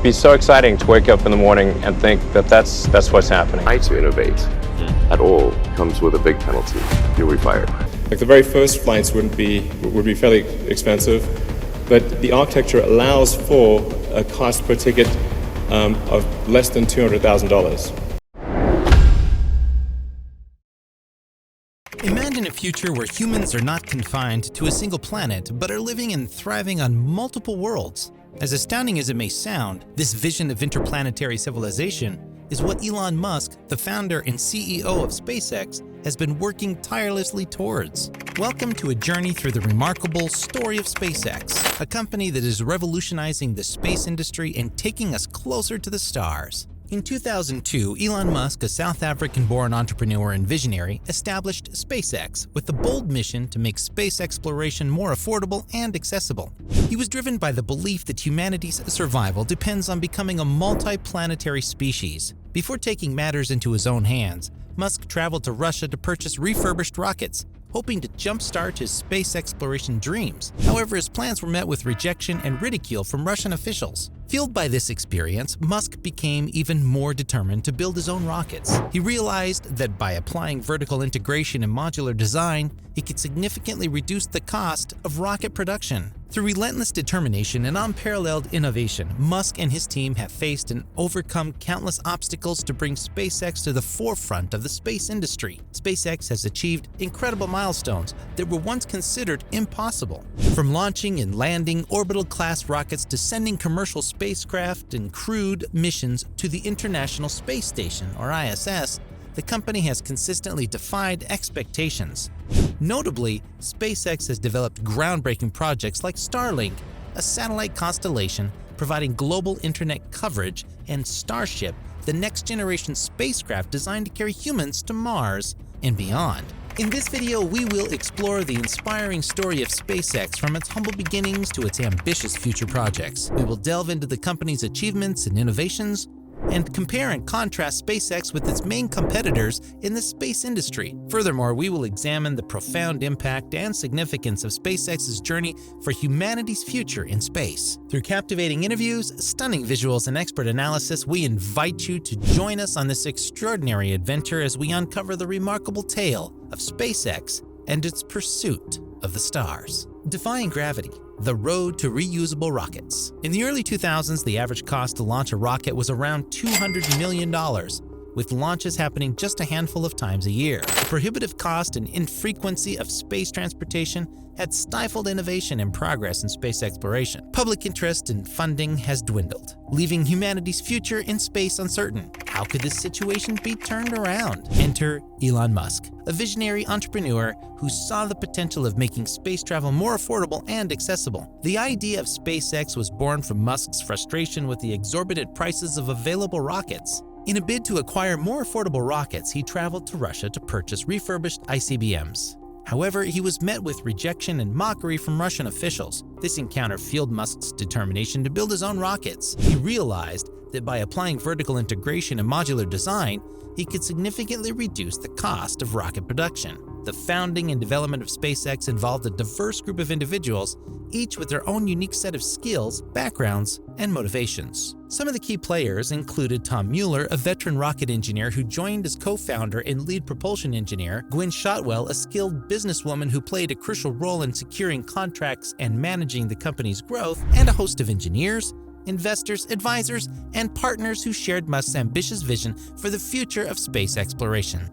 be so exciting to wake up in the morning and think that that's what's happening. Try to innovate at all comes with a big penalty. You'll be fired. Like the very first flights would be fairly expensive, but the architecture allows for a cost per ticket of less than $200,000. Imagine a future where humans are not confined to a single planet, but are living and thriving on multiple worlds. As astounding as it may sound, this vision of interplanetary civilization is what Elon Musk, the founder and CEO of SpaceX, has been working tirelessly towards. Welcome to a journey through the remarkable story of SpaceX, a company that is revolutionizing the space industry and taking us closer to the stars. In 2002, Elon Musk, a South African-born entrepreneur and visionary, established SpaceX with the bold mission to make space exploration more affordable and accessible. He was driven by the belief that humanity's survival depends on becoming a multi-planetary species. Before taking matters into his own hands, Musk traveled to Russia to purchase refurbished rockets, hoping to jumpstart his space exploration dreams. However, his plans were met with rejection and ridicule from Russian officials. Fueled by this experience, Musk became even more determined to build his own rockets. He realized that by applying vertical integration and modular design, he could significantly reduce the cost of rocket production. Through relentless determination and unparalleled innovation, Musk and his team have faced and overcome countless obstacles to bring SpaceX to the forefront of the space industry. SpaceX has achieved incredible milestones that were once considered impossible. From launching and landing orbital-class rockets to sending commercial spacecraft and crewed missions to the International Space Station, or ISS, the company has consistently defied expectations. Notably, SpaceX has developed groundbreaking projects like Starlink, a satellite constellation providing global internet coverage, and Starship, the next-generation spacecraft designed to carry humans to Mars and beyond. In this video, we will explore the inspiring story of SpaceX from its humble beginnings to its ambitious future projects. We will delve into the company's achievements and innovations, and compare and contrast SpaceX with its main competitors in the space industry. Furthermore, we will examine the profound impact and significance of SpaceX's journey for humanity's future in space. Through captivating interviews, stunning visuals, and expert analysis, we invite you to join us on this extraordinary adventure as we uncover the remarkable tale of SpaceX and its pursuit of the stars. Defying gravity, the road to reusable rockets. In the early 2000s, the average cost to launch a rocket was around $200 million, with launches happening just a handful of times a year. The prohibitive cost and infrequency of space transportation had stifled innovation and progress in space exploration. Public interest and funding has dwindled, leaving humanity's future in space uncertain. How could this situation be turned around? Enter Elon Musk, a visionary entrepreneur who saw the potential of making space travel more affordable and accessible. The idea of SpaceX was born from Musk's frustration with the exorbitant prices of available rockets. In a bid to acquire more affordable rockets, he traveled to Russia to purchase refurbished ICBMs. However, he was met with rejection and mockery from Russian officials. This encounter fueled Musk's determination to build his own rockets. He realized that by applying vertical integration and modular design, he could significantly reduce the cost of rocket production. The founding and development of SpaceX involved a diverse group of individuals, each with their own unique set of skills, backgrounds, and motivations. Some of the key players included Tom Mueller, a veteran rocket engineer who joined as co-founder and lead propulsion engineer, Gwynne Shotwell, a skilled businesswoman who played a crucial role in securing contracts and managing the company's growth, and a host of engineers, investors, advisors, and partners who shared Musk's ambitious vision for the future of space exploration.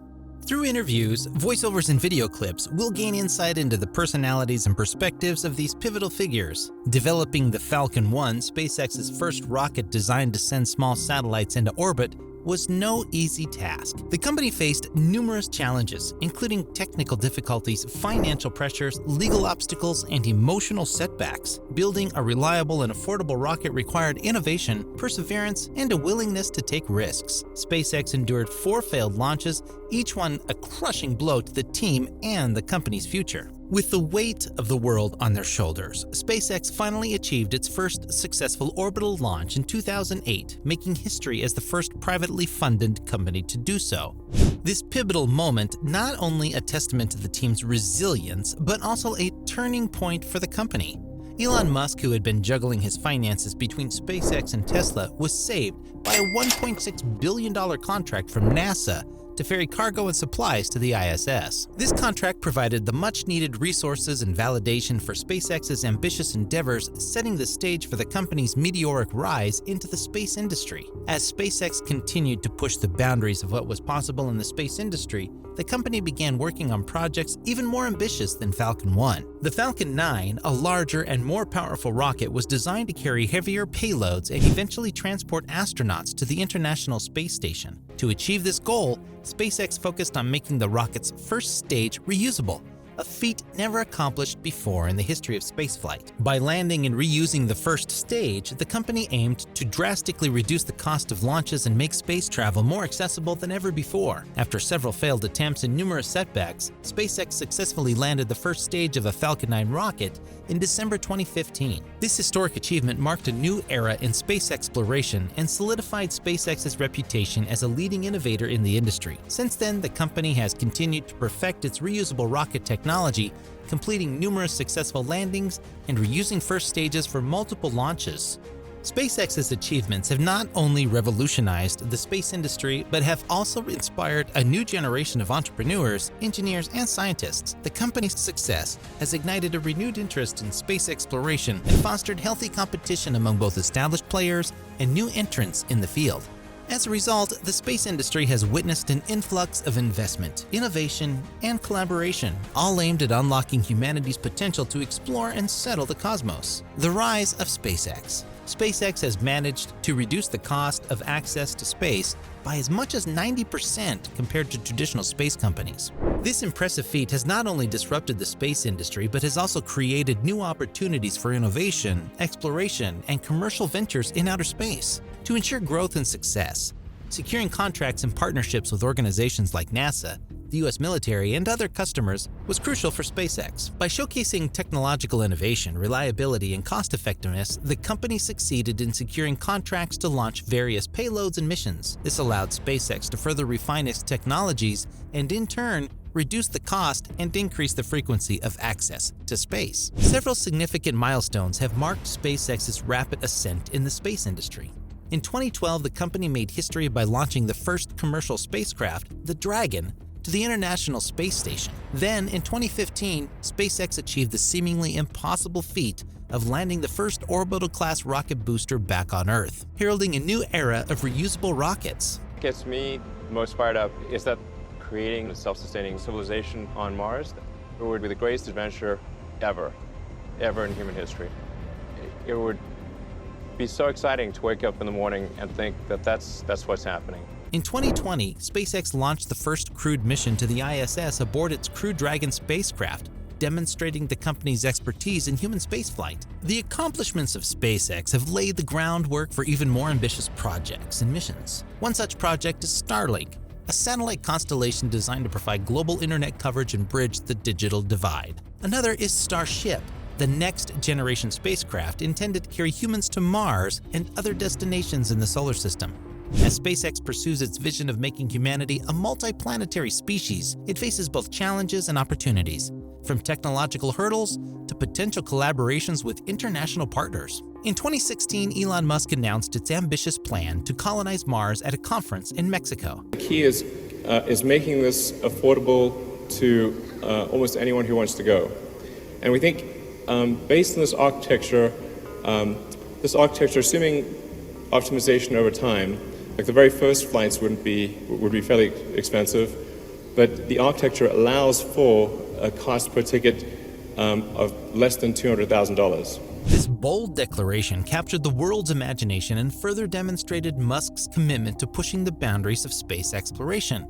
Through interviews, voiceovers, and video clips, we'll gain insight into the personalities and perspectives of these pivotal figures. Developing the Falcon 1, SpaceX's first rocket designed to send small satellites into orbit, was no easy task. The company faced numerous challenges, including technical difficulties, financial pressures, legal obstacles, and emotional setbacks. Building a reliable and affordable rocket required innovation, perseverance, and a willingness to take risks. SpaceX endured 4 failed launches, each one a crushing blow to the team and the company's future. With the weight of the world on their shoulders, SpaceX finally achieved its first successful orbital launch in 2008, making history as the first privately funded company to do so. This pivotal moment, not only a testament to the team's resilience, but also a turning point for the company. Elon Musk, who had been juggling his finances between SpaceX and Tesla, was saved by a $1.6 billion contract from NASA to ferry cargo and supplies to the ISS. This contract provided the much-needed resources and validation for SpaceX's ambitious endeavors, setting the stage for the company's meteoric rise into the space industry. As SpaceX continued to push the boundaries of what was possible in the space industry, the company began working on projects even more ambitious than Falcon 1. The Falcon 9, a larger and more powerful rocket, was designed to carry heavier payloads and eventually transport astronauts to the International Space Station. To achieve this goal, SpaceX focused on making the rocket's first stage reusable, a feat never accomplished before in the history of spaceflight. By landing and reusing the first stage, the company aimed to drastically reduce the cost of launches and make space travel more accessible than ever before. After several failed attempts and numerous setbacks, SpaceX successfully landed the first stage of a Falcon 9 rocket in December 2015. This historic achievement marked a new era in space exploration and solidified SpaceX's reputation as a leading innovator in the industry. Since then, the company has continued to perfect its reusable rocket technology, completing numerous successful landings and reusing first stages for multiple launches. SpaceX's achievements have not only revolutionized the space industry, but have also inspired a new generation of entrepreneurs, engineers, and scientists. The company's success has ignited a renewed interest in space exploration and fostered healthy competition among both established players and new entrants in the field. As a result, the space industry has witnessed an influx of investment, innovation, and collaboration, all aimed at unlocking humanity's potential to explore and settle the cosmos. The rise of SpaceX. SpaceX has managed to reduce the cost of access to space by as much as 90% compared to traditional space companies. This impressive feat has not only disrupted the space industry, but has also created new opportunities for innovation, exploration, and commercial ventures in outer space. To ensure growth and success, securing contracts and partnerships with organizations like NASA, the US military, and other customers was crucial for SpaceX. By showcasing technological innovation, reliability, and cost-effectiveness, the company succeeded in securing contracts to launch various payloads and missions. This allowed SpaceX to further refine its technologies and, in turn, reduce the cost and increase the frequency of access to space. Several significant milestones have marked SpaceX's rapid ascent in the space industry. In 2012, the company made history by launching the first commercial spacecraft, the Dragon, to the International Space Station. Then, in 2015, SpaceX achieved the seemingly impossible feat of landing the first orbital-class rocket booster back on Earth, heralding a new era of reusable rockets. What gets me most fired up is that creating a self-sustaining civilization on Mars would be the greatest adventure ever in human history. It would be so exciting to wake up in the morning and think that that's what's happening. In 2020, SpaceX launched the first crewed mission to the ISS aboard its Crew Dragon spacecraft, demonstrating the company's expertise in human spaceflight. The accomplishments of SpaceX have laid the groundwork for even more ambitious projects and missions. One such project is Starlink, a satellite constellation designed to provide global internet coverage and bridge the digital divide. Another is Starship, the next-generation spacecraft intended to carry humans to Mars and other destinations in the solar system. As SpaceX pursues its vision of making humanity a multi-planetary species, it faces both challenges and opportunities, from technological hurdles to potential collaborations with international partners. In 2016, Elon Musk announced its ambitious plan to colonize Mars at a conference in Mexico. The key is making this affordable to almost anyone who wants to go. And we think based on this architecture, assuming optimization over time, like the very first flights would be fairly expensive, but the architecture allows for a cost per ticket of less than $200,000. This bold declaration captured the world's imagination and further demonstrated Musk's commitment to pushing the boundaries of space exploration.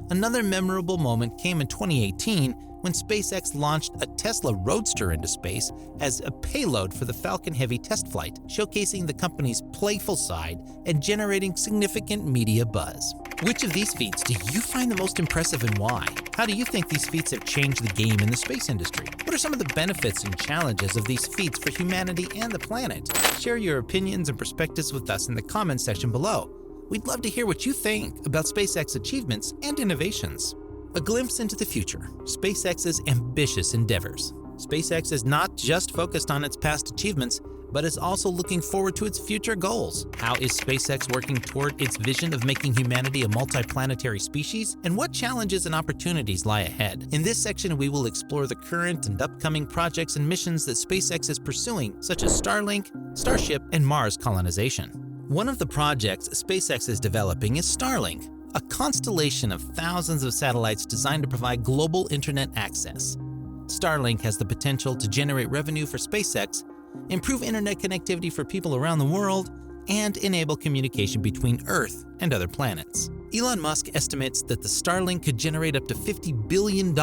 Another memorable moment came in 2018 when SpaceX launched a Tesla Roadster into space as a payload for the Falcon Heavy test flight, showcasing the company's playful side and generating significant media buzz. Which of these feats do you find the most impressive and why? How do you think these feats have changed the game in the space industry? What are some of the benefits and challenges of these feats for humanity and the planet? Share your opinions and perspectives with us in the comments section below. We'd love to hear what you think about SpaceX achievements and innovations. A glimpse into the future, SpaceX's ambitious endeavors. SpaceX is not just focused on its past achievements, but is also looking forward to its future goals. How is SpaceX working toward its vision of making humanity a multiplanetary species? And what challenges and opportunities lie ahead? In this section, we will explore the current and upcoming projects and missions that SpaceX is pursuing, such as Starlink, Starship, and Mars colonization. One of the projects SpaceX is developing is Starlink, a constellation of thousands of satellites designed to provide global internet access. Starlink has the potential to generate revenue for SpaceX, improve internet connectivity for people around the world, and enable communication between Earth and other planets. Elon Musk estimates that the Starlink could generate up to $50 billion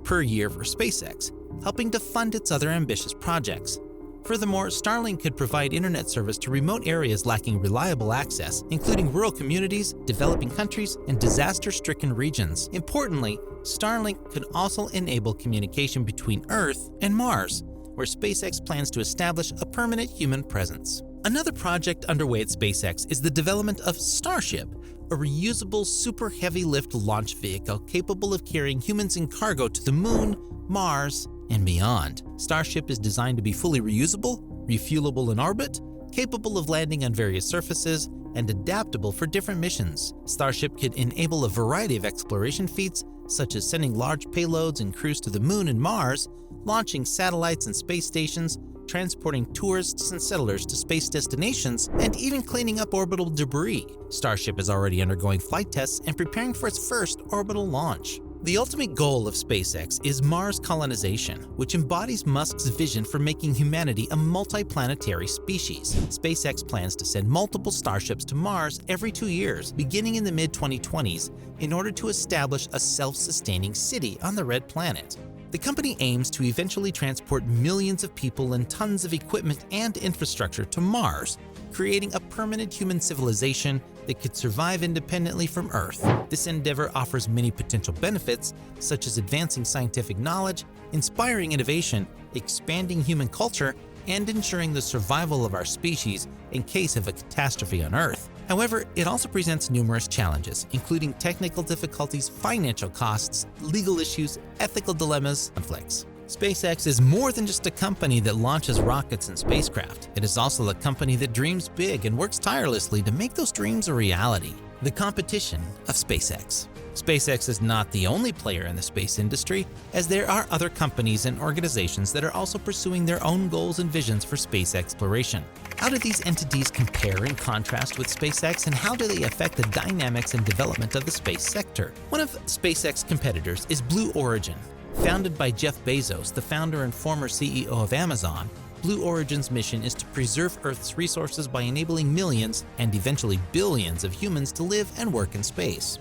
per year for SpaceX, helping to fund its other ambitious projects. Furthermore, Starlink could provide internet service to remote areas lacking reliable access, including rural communities, developing countries, and disaster-stricken regions. Importantly, Starlink could also enable communication between Earth and Mars, where SpaceX plans to establish a permanent human presence. Another project underway at SpaceX is the development of Starship, a reusable super heavy lift launch vehicle capable of carrying humans and cargo to the Moon, Mars, and beyond. Starship is designed to be fully reusable, refuelable in orbit, capable of landing on various surfaces, and adaptable for different missions. Starship could enable a variety of exploration feats, such as sending large payloads and crews to the Moon and Mars, launching satellites and space stations, transporting tourists and settlers to space destinations, and even cleaning up orbital debris. Starship is already undergoing flight tests and preparing for its first orbital launch. The ultimate goal of SpaceX is Mars colonization, which embodies Musk's vision for making humanity a multiplanetary species. SpaceX plans to send multiple starships to Mars every 2 years, beginning in the mid-2020s, in order to establish a self-sustaining city on the Red Planet. The company aims to eventually transport millions of people and tons of equipment and infrastructure to Mars, creating a permanent human civilization that could survive independently from Earth. This endeavor offers many potential benefits, such as advancing scientific knowledge, inspiring innovation, expanding human culture, and ensuring the survival of our species in case of a catastrophe on Earth. However, it also presents numerous challenges, including technical difficulties, financial costs, legal issues, ethical dilemmas, and conflicts. SpaceX is more than just a company that launches rockets and spacecraft. It is also a company that dreams big and works tirelessly to make those dreams a reality. The competition of SpaceX. SpaceX is not the only player in the space industry, as there are other companies and organizations that are also pursuing their own goals and visions for space exploration. How do these entities compare and contrast with SpaceX, and how do they affect the dynamics and development of the space sector? One of SpaceX's competitors is Blue Origin. Founded by Jeff Bezos, the founder and former CEO of Amazon, Blue Origin's mission is to preserve Earth's resources by enabling millions and eventually billions of humans to live and work in space.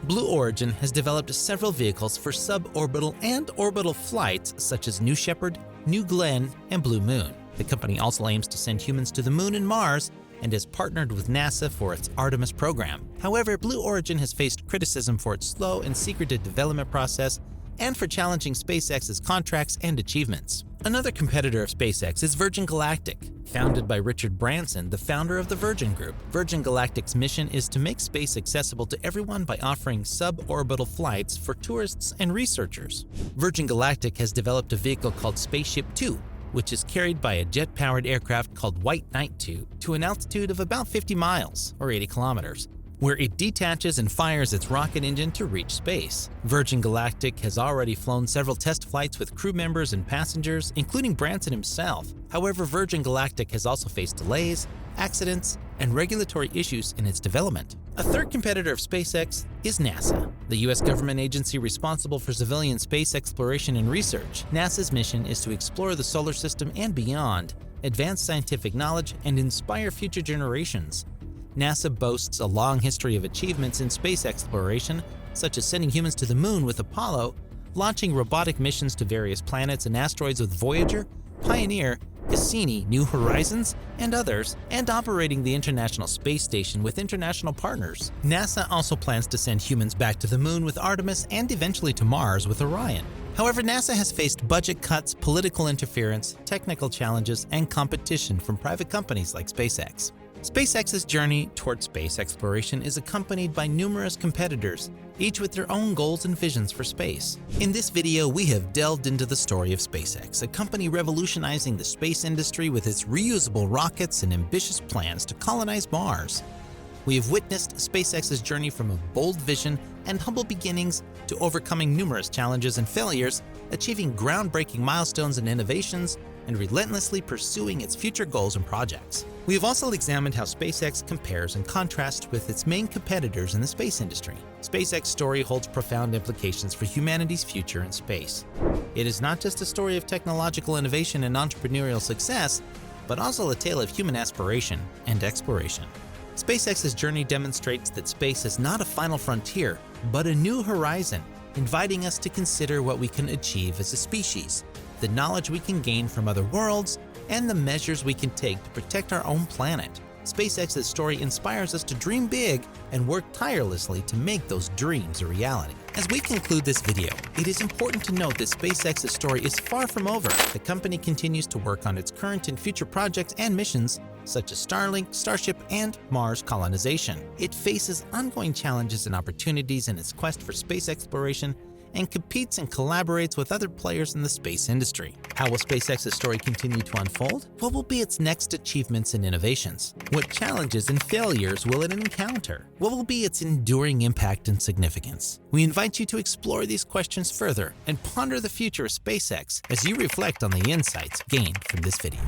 Blue Origin has developed several vehicles for suborbital and orbital flights, such as New Shepard, New Glenn, and Blue Moon. The company also aims to send humans to the Moon and Mars and has partnered with NASA for its Artemis program. However, Blue Origin has faced criticism for its slow and secretive development process and for challenging SpaceX's contracts and achievements. Another competitor of SpaceX is Virgin Galactic. Founded by Richard Branson, the founder of the Virgin Group, Virgin Galactic's mission is to make space accessible to everyone by offering suborbital flights for tourists and researchers. Virgin Galactic has developed a vehicle called Spaceship Two, which is carried by a jet-powered aircraft called White Knight 2 to an altitude of about 50 miles, or 80 kilometers, where it detaches and fires its rocket engine to reach space. Virgin Galactic has already flown several test flights with crew members and passengers, including Branson himself. However, Virgin Galactic has also faced delays, accidents, and regulatory issues in its development. A third competitor of SpaceX is NASA, the U.S. government agency responsible for civilian space exploration and research. NASA's mission is to explore the solar system and beyond, advance scientific knowledge, and inspire future generations. NASA boasts a long history of achievements in space exploration, such as sending humans to the Moon with Apollo, launching robotic missions to various planets and asteroids with Voyager, Pioneer, Cassini, New Horizons, and others, and operating the International Space Station with international partners. NASA also plans to send humans back to the Moon with Artemis and eventually to Mars with Orion. However, NASA has faced budget cuts, political interference, technical challenges, and competition from private companies like SpaceX. SpaceX's journey toward space exploration is accompanied by numerous competitors, each with their own goals and visions for space. In this video, we have delved into the story of SpaceX, a company revolutionizing the space industry with its reusable rockets and ambitious plans to colonize Mars. We have witnessed SpaceX's journey from a bold vision and humble beginnings to overcoming numerous challenges and failures, achieving groundbreaking milestones and innovations, and relentlessly pursuing its future goals and projects. We have also examined how SpaceX compares and contrasts with its main competitors in the space industry. SpaceX's story holds profound implications for humanity's future in space. It is not just a story of technological innovation and entrepreneurial success, but also a tale of human aspiration and exploration. SpaceX's journey demonstrates that space is not a final frontier, but a new horizon, inviting us to consider what we can achieve as a species, the knowledge we can gain from other worlds, and the measures we can take to protect our own planet. SpaceX's story inspires us to dream big and work tirelessly to make those dreams a reality. As we conclude this video, it is important to note that SpaceX's story is far from over. The company continues to work on its current and future projects and missions, such as Starlink, Starship, and Mars colonization. It faces ongoing challenges and opportunities in its quest for space exploration and competes and collaborates with other players in the space industry. How will SpaceX's story continue to unfold? What will be its next achievements and innovations? What challenges and failures will it encounter? What will be its enduring impact and significance? We invite you to explore these questions further and ponder the future of SpaceX as you reflect on the insights gained from this video.